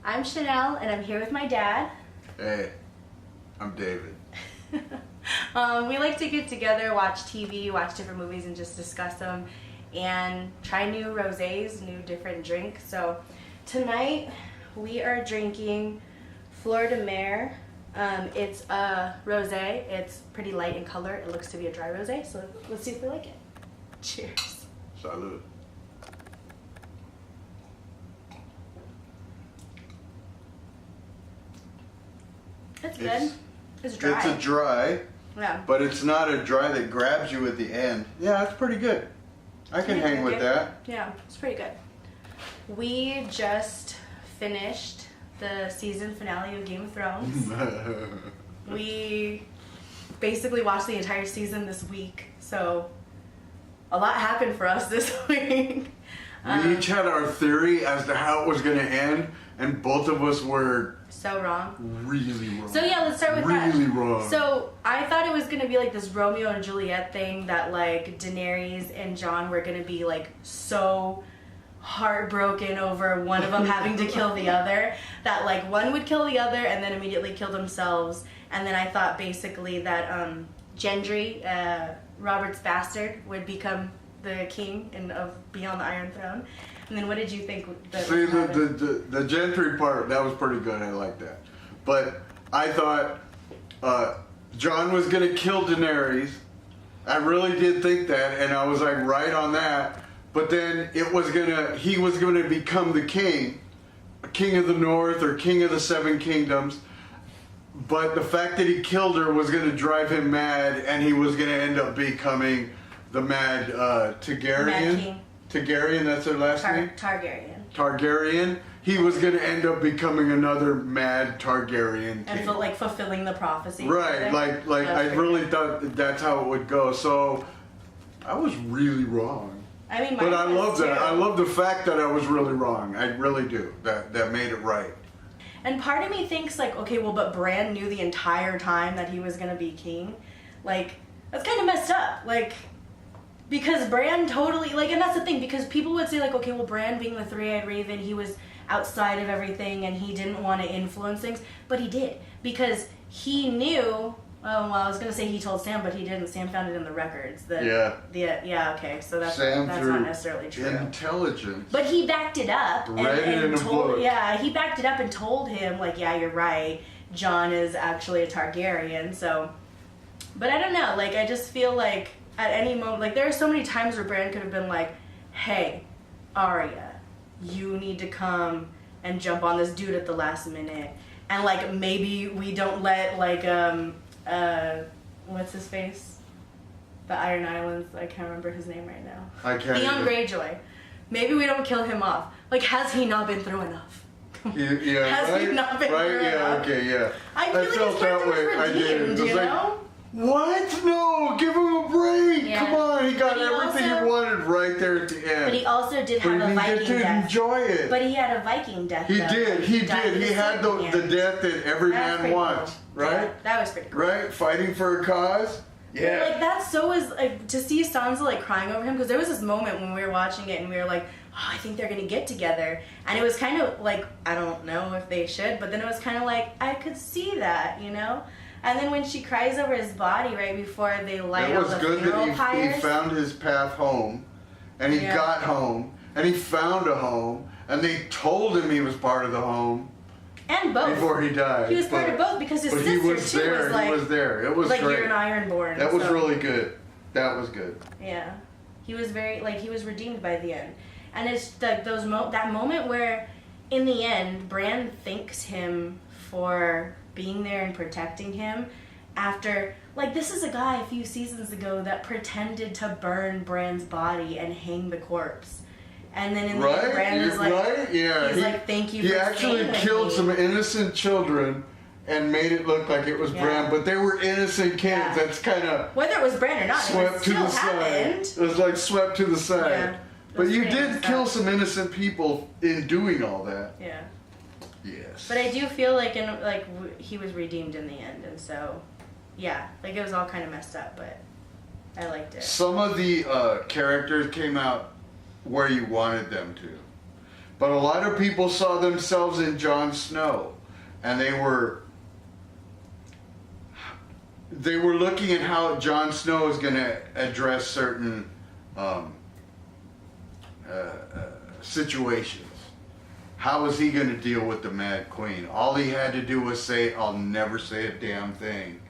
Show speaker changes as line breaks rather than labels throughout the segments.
I'm Chanel, and I'm here with my dad.
Hey, I'm David.
We like to get together, watch TV, watch different movies, and just discuss them, and try new rosés, new different drinks. So tonight we are drinking Flor de Mer. It's a rosé. It's pretty light in color. It looks to be a dry rosé, so let's see if we like it. Cheers.
Salud.
It's good. It's dry.
It's a dry,
Yeah.
but it's not a dry that grabs you at the end. Yeah, it's pretty good. I can hang with that.
Yeah, it's pretty good. We just finished the season finale of Game of Thrones. We basically watched the entire season this week, so a lot happened for us this week.
We each had our theory as to how it was going to end, and both of us were
So wrong.
really wrong.
So yeah, let's start with that.
Really wrong.
So I thought it was gonna be like this Romeo and Juliet thing, that like Daenerys and Jon were gonna be like so heartbroken over one of them having to kill the other, that like one would kill the other and then immediately kill themselves. And then I thought basically that Gendry, Robert's bastard, would become the king of Beyond the Iron Throne. And then what did you think?
See, the Gentry part, that was pretty good. I like that. But I thought Jon was going to kill Daenerys. I really did think that, and I was like right on that. But then he was going to become the king of the North or king of the Seven Kingdoms. But the fact that he killed her was going to drive him mad, and he was going to end up becoming the mad Targaryen.
Mad King.
Targaryen, that's their last name?
Targaryen.
Targaryen. He was going to end up becoming another mad Targaryen king.
And like fulfilling the prophecy.
Right, like I really thought that's how it would go. So I was really wrong.
I mean,
but I love that.
Too.
I love the fact that I was really wrong. I really do. That made it right.
And part of me thinks like, okay, well, but Bran knew the entire time that he was going to be king. Like, that's kind of messed up. Like, because Bran totally, like, and that's the thing, because people would say like, okay, well, Bran being the three-eyed raven, he was outside of everything and he didn't want to influence things, but he did, because he knew, well, I was going to say he told Sam, but he didn't. Sam found it in the records. Yeah, okay, so that's not necessarily true.
Intelligence.
But he backed it up and told,
book.
Yeah, he backed it up and told him, like, yeah, you're right, Jon is actually a Targaryen, so, but I don't know, like, I just feel like at any moment, like, there are so many times where Bran could have been like, hey, Arya, you need to come and jump on this dude at the last minute. And, like, maybe we don't let, like, what's his face? The Iron Islands, I can't remember his name right now.
I can't
Theon
either.
Greyjoy. Maybe we don't kill him off. Like, has he not been through enough?
Yeah,
has
right?
he not been
right?
through
Yeah,
enough?
okay, yeah.
I feel like
felt
his
that
character
way.
was
I did.
redeemed,
It was
you
like,
know?
what? No, give him a break.
Yeah.
Come on, he got
But he
everything
also-
he wanted right there at the end.
But he also did have a
he
Viking
get to
death.
enjoy it.
But he had a Viking death.
He
though.
did. He
died
did.
with
He
a
had
sword in
the
hand.
death that every
That was
man
pretty
wants,
cool.
right?
Yeah, that was pretty cool.
Right? Fighting for a cause. Yeah.
But, like, that's so is like to see Sansa like crying over him, because there was this moment when we were watching it and we were like, oh, I think they're gonna get together, and it was kind of like, I don't know if they should, but then it was kind of like, I could see that, you know. And then when she cries over his body right before they light
It
all
was
the
good
funeral
that he
pyres.
found his path home, and he got home, and he found a home, and they told him he was part of the home
And both.
before he died.
He was part of both, because his
but
sister
he was
too
there.
was like,
he was there. It was
like,
great.
you're an Ironborn.
That was
so.
really good. That was good.
Yeah, he was very, like, he was redeemed by the end, and it's like that moment where, in the end, Bran thanks him for being there and protecting him. After, like, this is a guy a few seasons ago that pretended to burn Bran's body and hang the corpse. And then in the end, Bran is like,
right? Yeah.
he's like, thank you for
He actually
staying with
killed
me.
some innocent children and made it look like it was Bran, but they were innocent kids.
Yeah.
That's kind of
Whether it was Bran or not, it
swept to
still
the
happened.
side. It was like swept to the side.
Yeah.
But
was
you
pretty
did
messed
kill
up.
some innocent people in doing all that.
Yeah.
Yes.
But I do feel like he was redeemed in the end, and so, yeah, like, it was all kind of messed up, but I liked it.
Some of the characters came out where you wanted them to. But a lot of people saw themselves in Jon Snow, and they were looking at how Jon Snow is going to address certain situations. How was he going to deal with the Mad Queen? All he had to do was say, "I'll never say a damn thing.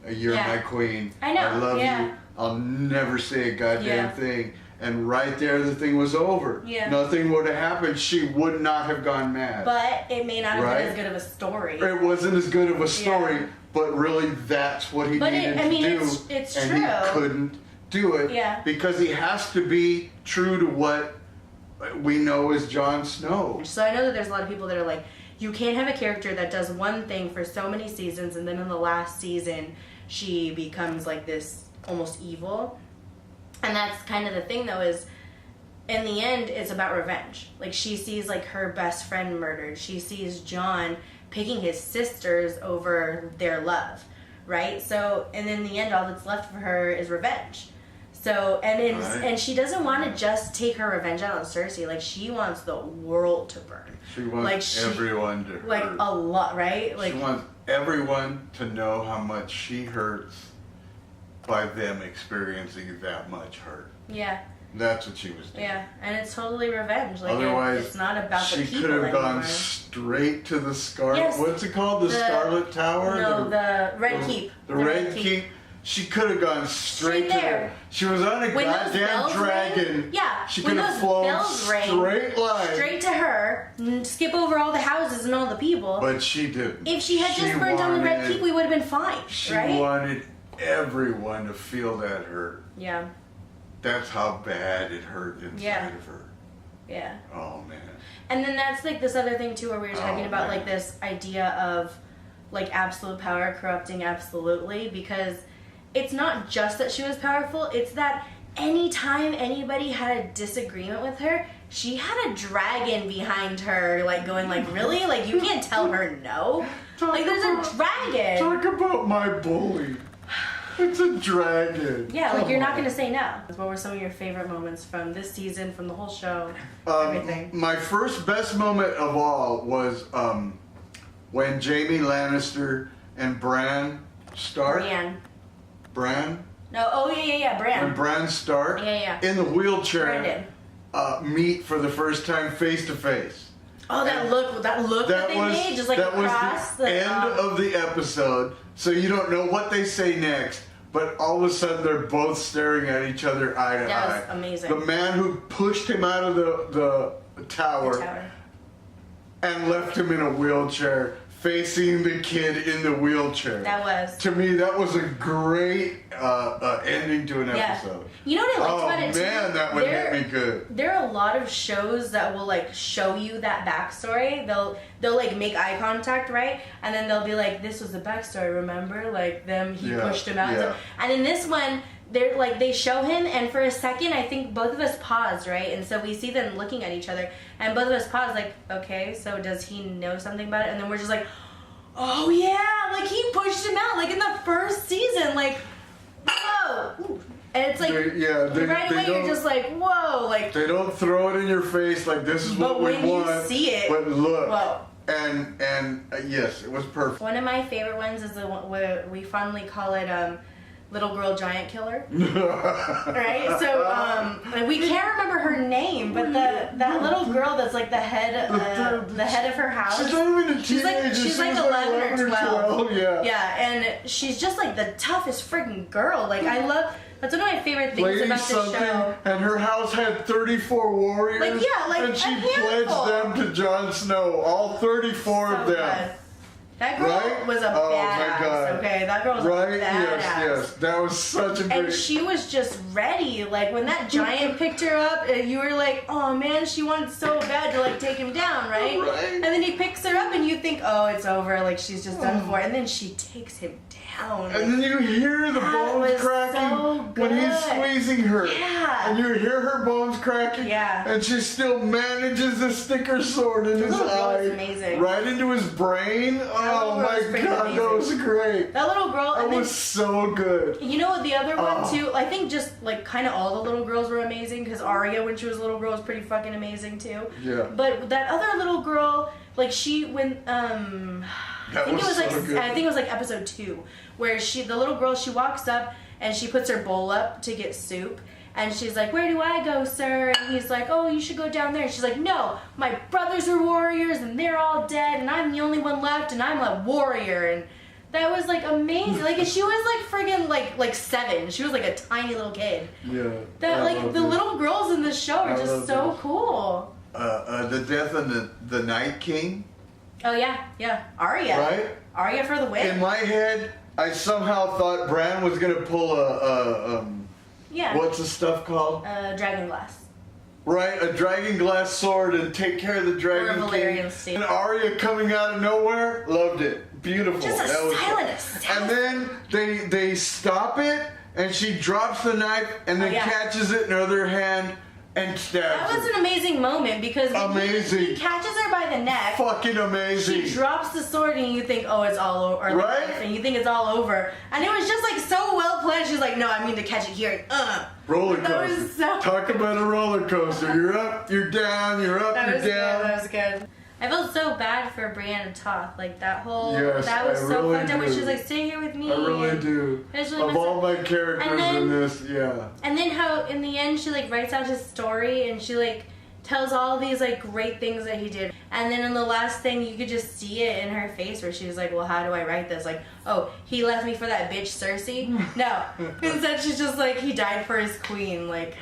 You're
Yeah.
my queen.
I know,
I love
yeah.
you. I'll never say a goddamn
Yeah.
thing." And right there, the thing was over.
Yeah.
Nothing would have happened. She would not have gone mad.
But it may not have
Right?
been as good of a story.
It wasn't as good of a story,
Yeah.
but really that's what he
But
needed
I mean,
to do.
it's
and
true.
he couldn't do it
Yeah.
because he has to be true to what we know as Jon Snow.
So I know that there's a lot of people that are like, you can't have a character that does one thing for so many seasons and then in the last season she becomes like this almost evil. And that's kind of the thing though, is in the end it's about revenge. Like she sees like her best friend murdered. She sees Jon picking his sisters over their love, right? So and in the end all that's left for her is revenge. So
Right.
and she doesn't want to just take her revenge out on Cersei. Like she wants the world to burn.
She wants
Like
everyone to
like
hurt.
a lot, right? Like
She wants everyone to know how much she hurts by them experiencing that much hurt.
yeah,
That's what she was doing.
yeah, and it's totally revenge. Like
Otherwise,
it's not about the
she
people
could have
anymore.
gone straight to the Scarlet.
Yes.
What's it called? The Scarlet Tower?
No, the Red Keep.
The Red Keep. She could have gone straight to
there.
She was on a
When those
goddamn
bells
dragon.
ring, yeah,
She
when
could have
those
flown
bells ring,
straight line.
straight to her, skip over all the houses and all the people.
But she didn't.
If she had just burned down the Red
wanted-
Keep, we would have been fine,
She
right?
wanted everyone to feel that hurt.
Yeah,
That's how bad it hurt inside
Yeah.
of her.
yeah.
Oh man.
And then that's like this other thing too, where we were talking
Oh,
about
man.
like this idea of like absolute power corrupting absolutely, because it's not just that she was powerful, it's that anytime anybody had a disagreement with her, she had a dragon behind her, like going like, really? Like you can't tell her no? Like there's a dragon.
Talk about my bully. It's a dragon.
Yeah, like
Come
you're not
on.
gonna say no. What were some of your favorite moments from this season, from the whole show, everything?
My first best moment of all was when Jaime Lannister and Bran Stark.
Bran.
Bran?
No, oh yeah,
When
Bran.
Bran Stark
Yeah.
in the wheelchair
Brandon.
meet for the first time face to face.
Oh, that look that they made, just like
that was
across
the end of the episode, so you don't know what they say next, but all of a sudden they're both staring at each other eye to
That
eye.
was amazing.
The man who pushed him out of the tower,
The tower.
and left him in a wheelchair, facing the kid in the wheelchair.
That was.
To me, that was a great ending to an
Yeah.
episode.
You know what I liked
Oh
about it too?
man, that one hit me good.
There are a lot of shows that will like show you that backstory. They'll like make eye contact, right? And then they'll be like, "This was the backstory. Remember, like he
Yeah,
pushed him out."
yeah.
And in this one, they're like they show him, and for a second, I think both of us pause, right? And so we see them looking at each other, and both of us pause, like, "Okay, so does he know something about it?" And then we're just like, "Oh yeah, like he pushed him out, like in the first season, like whoa." Ooh. And it's like
They
right away you're
don't-
just like, whoa, like
They don't throw it in your face like this is
But
what we
when you
want.
see it,
but look,
whoa.
and yes, it was perfect.
One of my favorite ones is the one where we fondly call it Little Girl Giant Killer. Right? So like, we can't remember her name, but that little girl that's like the head of her house.
She's not even a
She's like-
teenager.
she's
She
like
was
11 or 12.
Yeah.
Yeah, and she's just like the toughest freaking girl. Like I love. That's one of my favorite things
Lady
about this
something,
show.
and her house had 34 warriors.
Like, yeah, like
and she
a handful.
pledged them to Jon Snow, all 34 of
So
them.
good. That girl
Right?
was a
Oh, my
badass.
God.
Okay, that girl was
Right?
a badass.
Yes. That was such a
And
great.
she was just ready. Like when that giant picked her up, you were like, "Oh man, she wanted so bad to like take him down, right?"
Right.
And then he picks her up and you think, oh, it's over, like she's just done for, and then she takes him down.
And then you hear the bones cracking
so
when he's squeezing her.
Yeah.
And you hear her bones cracking.
Yeah.
And she still manages to stick her sword in his
little girl
eye.
was amazing.
Right into his brain. Oh
little girl was
my
pretty
god, that was
amazing.
great.
That little girl,
That
and then,
was so good.
you know what, the other one
Oh.
too, I think just like kind of all the little girls were amazing, because Arya when she was a little girl was pretty fucking amazing too.
Yeah.
But that other little girl, like she when
That
I think
was
it was like
so good.
I think it was like episode 2 where the little girl, she walks up and she puts her bowl up to get soup. And she's like, where do I go, sir? And he's like, oh, you should go down there. And she's like, no, my brothers are warriors and they're all dead and I'm the only one left and I'm a warrior. And that was like amazing. Like, and she was like friggin' like 7. She was like a tiny little kid.
Yeah.
That
I
like
loved
the
it.
little girls in this show are
I
just
loved
so
it.
cool.
The death of the Night King.
Oh yeah. Arya.
Right?
Arya for the win.
In my head, I somehow thought Bran was gonna pull
yeah.
what's the stuff called?
Dragon glass.
Right, a dragon glass sword and take care of the dragon
Or a
king.
Valyrian steel.
And Arya coming out of nowhere, loved it. Beautiful.
Just a
That was
silent
cool.
assassin.
And then they stop it, and she drops the knife, and then
Oh, yeah.
catches it in her other hand and stabs
That was
her.
an amazing moment because
Amazing.
he catches her by the neck.
Fucking amazing.
She drops the sword and you think, oh, it's all over. Or the
Right?
knife, and you think it's all over. And it was just like so well planned. She's like, no, I mean to catch it here.
Roller
That was
coaster.
so-
Talk about a roller coaster. You're up, you're down, you're up,
That
you're
was good.
down.
That was good. I felt so bad for Brienne and Toth. Like that whole,
Yes,
that was
I
so
really
fucked up when
do.
she was like, stay here with me.
I really
and
do.
it was really
Of
messed
all
up.
my characters
And then-
in this, yeah.
And then how in the end she like writes out his story and she like tells all these like great things that he did. And then in the last thing you could just see it in her face where she was like, well, how do I write this? Like, oh, he left me for that bitch Cersei? No. Instead she's just like, he died for his queen. Like,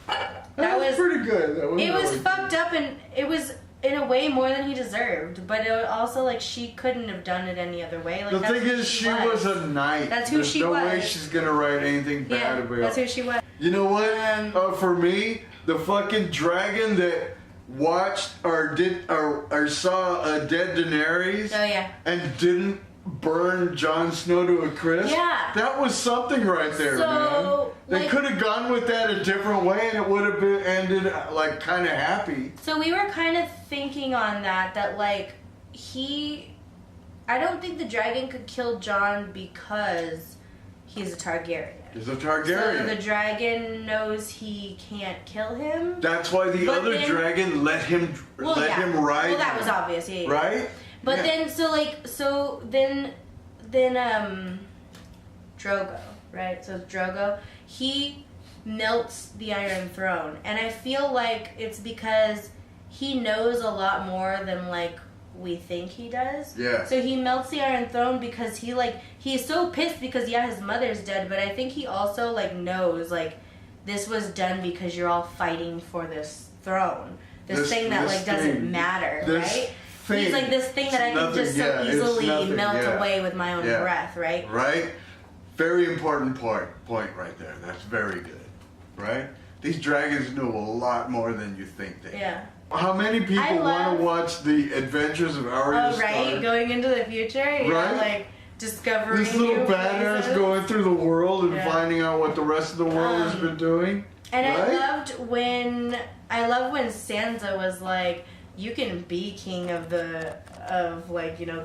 That was pretty good. That was
it was
really
fucked up and it was in a way more than he deserved. But it was also like she couldn't have done it any other way. Like,
The
that's
thing
who
is, she was a knight.
That's who
There's
she
no way
was.
she's gonna write anything bad
Yeah,
about
that's who she was.
You know what?
Um,
For me, the fucking dragon that watched or saw a dead Daenerys
Oh yeah.
and didn't burn Jon Snow to a crisp.
Yeah.
That was something right there,
So,
man. They
like-
could have gone with that a different way, and it would have been ended like kind of happy.
So we were kind of thinking on that like I don't think the dragon could kill Jon because he's a Targaryen.
He's a Targaryen.
So the dragon knows he can't kill him.
That's why the
But
other
then-
dragon let him ride.
Well, that was obvious, yeah.
Right?
But
Yeah.
then Drogo, right? So Drogo, he melts the Iron Throne, and I feel like it's because he knows a lot more than like we think he does.
Yeah.
So he melts the Iron Throne because he's so pissed because his mother's dead, but I think he also like knows like this was done because you're all fighting for this throne. This thing that like doesn't
thing.
matter,
This
right?
thing.
He's like this thing that I
It's
can just
nothing,
so
yeah, it's
easily
nothing,
melt
yeah.
away with my own
Yeah.
breath, right?
Right? Very important point right there. That's very good. Right? These dragons know a lot more than you think they do.
Yeah.
How many people
I
want
love-
to watch the adventures of Arya
Oh, right?
Stark?
Going into the future, you
Right?
know, like discovering
This little
new
badass
places.
going through the world and
Yeah.
finding out what the rest of the world has been doing.
And
right?
I loved when Sansa was like, you can be king of the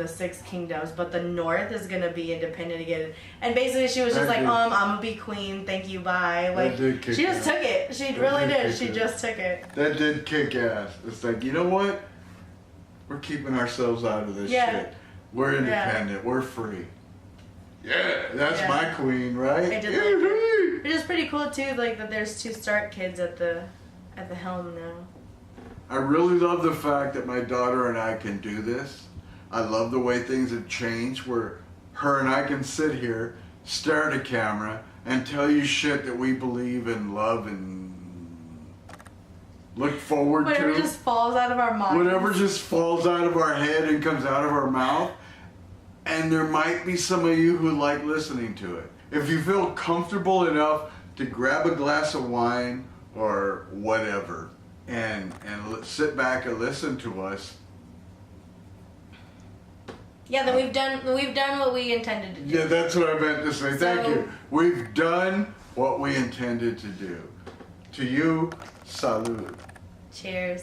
6 kingdoms, but the north is gonna be independent again. And basically she was just
That
like,
did-
I'm gonna be queen, thank you, bye. Like
did kick
she just
ass.
took it. She
That
really
did
did.
kick
She
ass.
just took it.
That did kick ass. It's like, you know what? We're keeping ourselves out of this
Yeah.
shit. We're independent. We're free. Yeah, that's
Yeah.
my queen, right?
I did like it. It is pretty cool too, like that there's 2 Stark kids at the helm now.
I really love the fact that my daughter and I can do this. I love the way things have changed where her and I can sit here, stare at a camera, and tell you shit that we believe and love and look forward
Whatever
to.
just falls out of our minds.
Whatever just falls out of our head and comes out of our mouth. And there might be some of you who like listening to it. If you feel comfortable enough to grab a glass of wine or whatever and sit back and listen to us,
Yeah, then we've done what we intended to do.
Yeah, that's what I meant to say. Thank
So-
you. We've done what we intended to do. To you, salud.
Cheers.